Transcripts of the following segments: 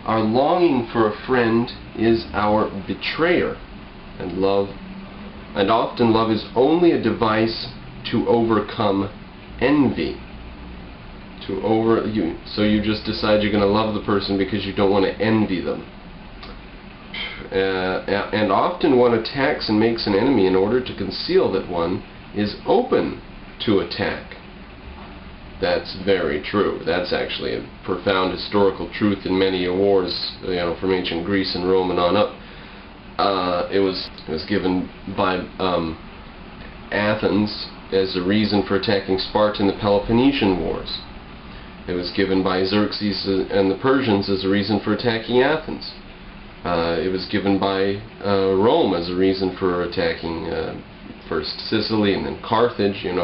Our longing for a friend is our betrayer, and often love is only a device to overcome envy. So you just decide you're going to love the person because you don't want to envy them. And often one attacks and makes an enemy in order to conceal that one is open to attack. That's very true. That's actually a profound historical truth in many wars, from ancient Greece and Rome and on up. It was given by Athens as a reason for attacking Sparta in the Peloponnesian Wars. It was given by Xerxes and the Persians as a reason for attacking Athens. It was given by Rome as a reason for attacking first Sicily and then Carthage. It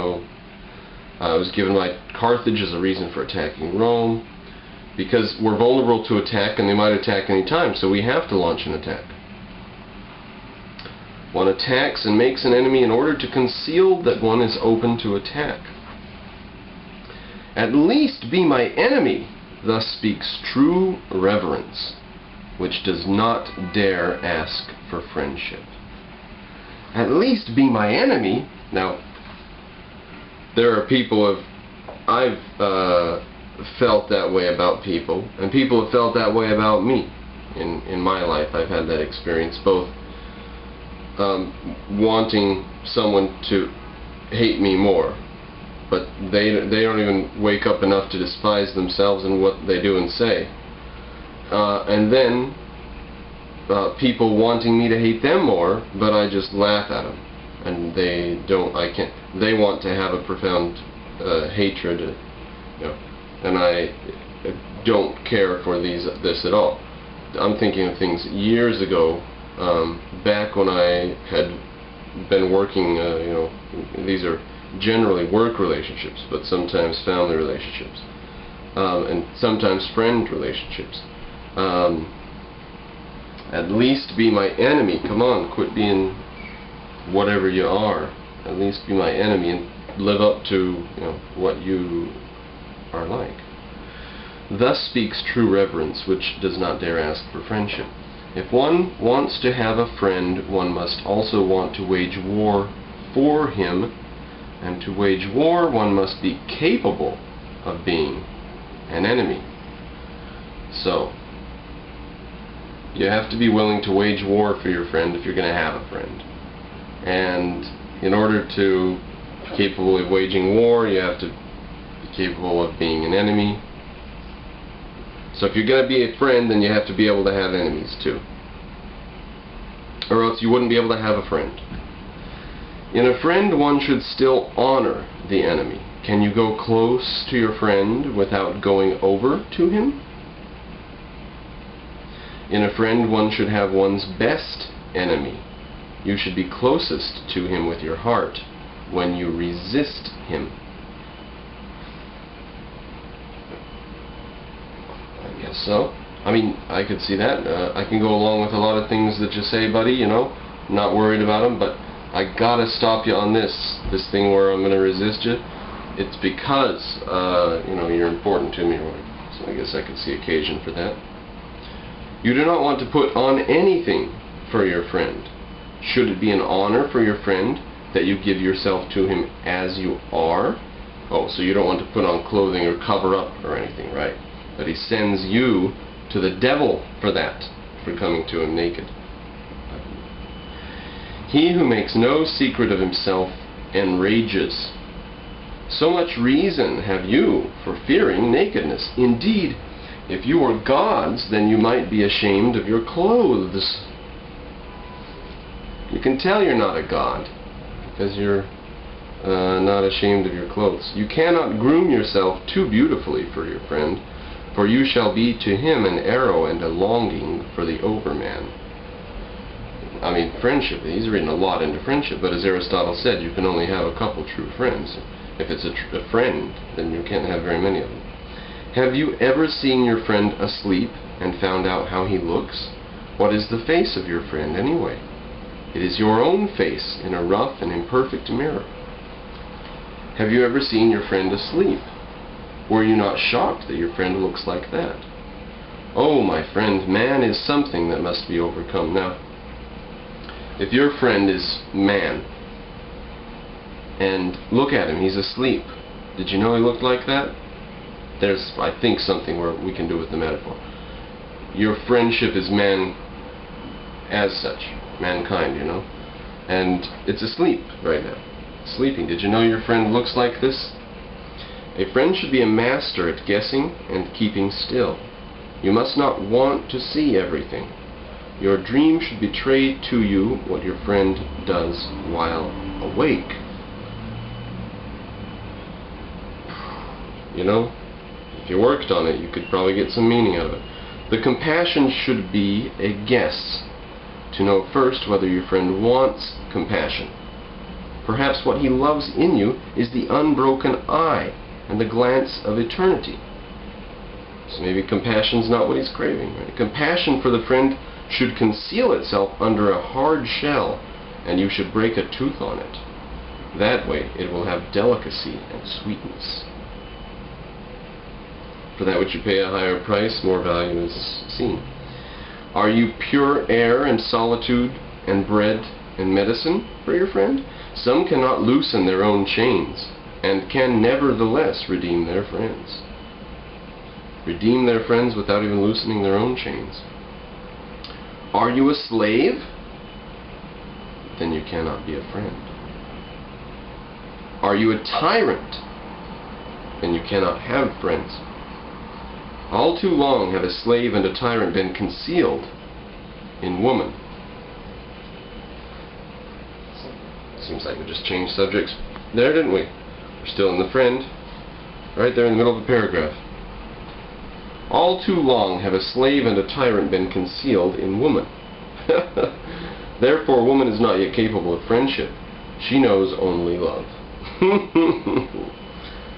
was given by Carthage as a reason for attacking Rome, because we're vulnerable to attack and they might attack any time, so we have to launch an attack. One attacks and makes an enemy in order to conceal that one is open to attack. At least be my enemy, thus speaks true reverence, which does not dare ask for friendship. At least be my enemy. Now, there are people I've felt that way about people, and people have felt that way about me. In my life, I've had that experience, both wanting someone to hate me more, but they don't even wake up enough to despise themselves and what they do and say. And then people wanting me to hate them more, but I just laugh at them, and they want to have a profound hatred, and I don't care for this at all. I'm thinking of things years ago, back when I had been working. These are generally work relationships, but sometimes family relationships, and sometimes friend relationships. At least be my enemy. Come on, quit being whatever you are. At least be my enemy and live up to what you are like. Thus speaks true reverence, which does not dare ask for friendship. If one wants to have a friend, one must also want to wage war for him, and to wage war one must be capable of being an enemy. So, you have to be willing to wage war for your friend if you're going to have a friend. And in order to be capable of waging war, you have to be capable of being an enemy. So if you're going to be a friend, then you have to be able to have enemies too. Or else you wouldn't be able to have a friend. In a friend, one should still honor the enemy. Can you go close to your friend without going over to him? In a friend, one should have one's best enemy. You should be closest to him with your heart when you resist him. I guess so. I mean, I could see that. I can go along with a lot of things that you say, buddy, not worried about them, but I gotta stop you on this thing where I'm gonna resist you. It's because, you're important to me, or whatever. So I guess I could see occasion for that. You do not want to put on anything for your friend. Should it be an honor for your friend that you give yourself to him as you are? Oh, so you don't want to put on clothing or cover up or anything, right? But he sends you to the devil for that, for coming to him naked. He who makes no secret of himself enrages. So much reason have you for fearing nakedness. Indeed, if you were gods, then you might be ashamed of your clothes. You can tell you're not a god, because you're not ashamed of your clothes. You cannot groom yourself too beautifully for your friend, for you shall be to him an arrow and a longing for the overman. I mean, friendship, he's reading a lot into friendship, but as Aristotle said, you can only have a couple true friends. If it's a friend, then you can't have very many of them. Have you ever seen your friend asleep and found out how he looks? What is the face of your friend anyway? It is your own face in a rough and imperfect mirror. Have you ever seen your friend asleep? Were you not shocked that your friend looks like that? Oh, my friend, man is something that must be overcome. Now, if your friend is man, and look at him, he's asleep. Did you know he looked like that? There's, I think, something where we can do with the metaphor. Your friendship is man as such, mankind, you know, and it's asleep right now, sleeping. Did you know your friend looks like this? A friend should be a master at guessing and keeping still. You must not want to see everything. Your dream should betray to you what your friend does while awake. You know, if you worked on it, you could probably get some meaning out of it. The compassion should be a guess, to know first whether your friend wants compassion. Perhaps what he loves in you is the unbroken eye and the glance of eternity. So maybe compassion's not what he's craving. Right? Compassion for the friend should conceal itself under a hard shell, and you should break a tooth on it. That way it will have delicacy and sweetness. For that which you pay a higher price, more value is seen. Are you pure air and solitude and bread and medicine for your friend? Some cannot loosen their own chains, and can nevertheless redeem their friends. Redeem their friends without even loosening their own chains. Are you a slave? Then you cannot be a friend. Are you a tyrant? Then you cannot have friends. All too long have a slave and a tyrant been concealed in woman. Seems like we just changed subjects there, didn't we? We're still in the friend, right there in the middle of the paragraph. All too long have a slave and a tyrant been concealed in woman. Therefore, woman is not yet capable of friendship. She knows only love.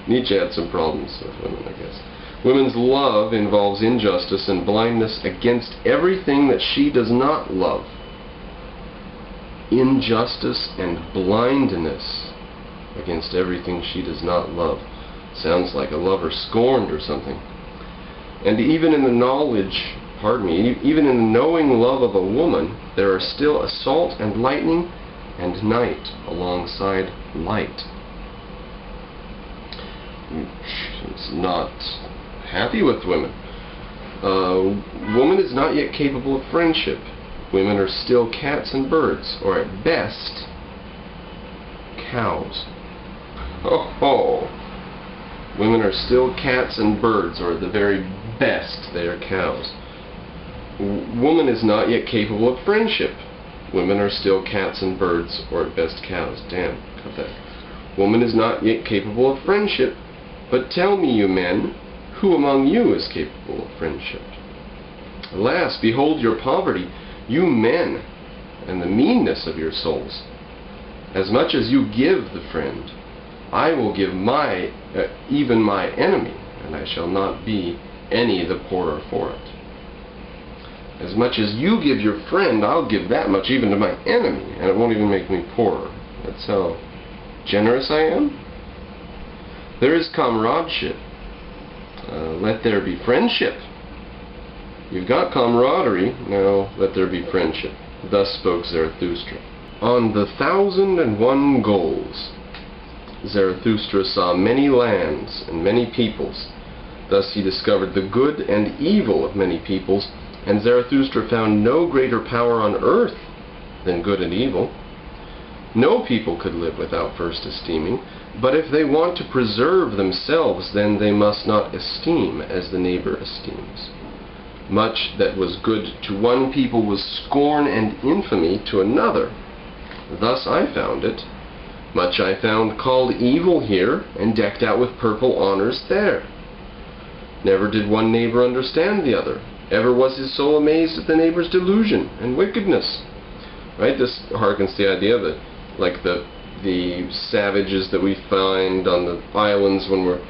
Nietzsche had some problems with women, I guess. Women's love involves injustice and blindness against everything that she does not love. Injustice and blindness against everything she does not love. Sounds like a lover scorned or something. And even in the knowledge, even in the knowing love of a woman, there are still assault and lightning and night alongside light. It's not happy with women. Woman is not yet capable of friendship. Women are still cats and birds, or at best, cows. Oh. Women are still cats and birds, or at the very best, they are cows. Woman is not yet capable of friendship. Women are still cats and birds, or at best cows. Damn, cut that. Woman is not yet capable of friendship. But tell me, you men, who among you is capable of friendship? Alas, behold your poverty, you men, and the meanness of your souls. As much as you give the friend, I will give even my enemy, and I shall not be any the poorer for it. As much as you give your friend, I'll give that much even to my enemy, and it won't even make me poorer. That's how generous I am. There is comradeship. Let there be friendship. You've got camaraderie, now let there be friendship. Thus spoke Zarathustra. On the 1,001 goals, Zarathustra saw many lands and many peoples. Thus he discovered the good and evil of many peoples, and Zarathustra found no greater power on earth than good and evil. No people could live without first esteeming, but if they want to preserve themselves, then they must not esteem as the neighbor esteems. Much that was good to one people was scorn and infamy to another. Thus I found it. Much I found called evil here, and decked out with purple honors there. Never did one neighbor understand the other. Ever was his soul amazed at the neighbor's delusion and wickedness. Right? This harkens to the idea that, like the savages that we find on the islands when we're,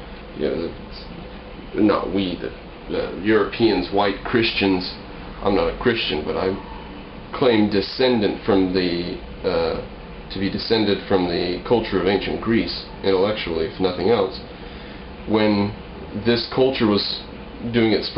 not we, the Europeans, white Christians. I'm not a Christian, but I claim descendant from to be descended from the culture of ancient Greece, intellectually, if nothing else. When this culture was doing its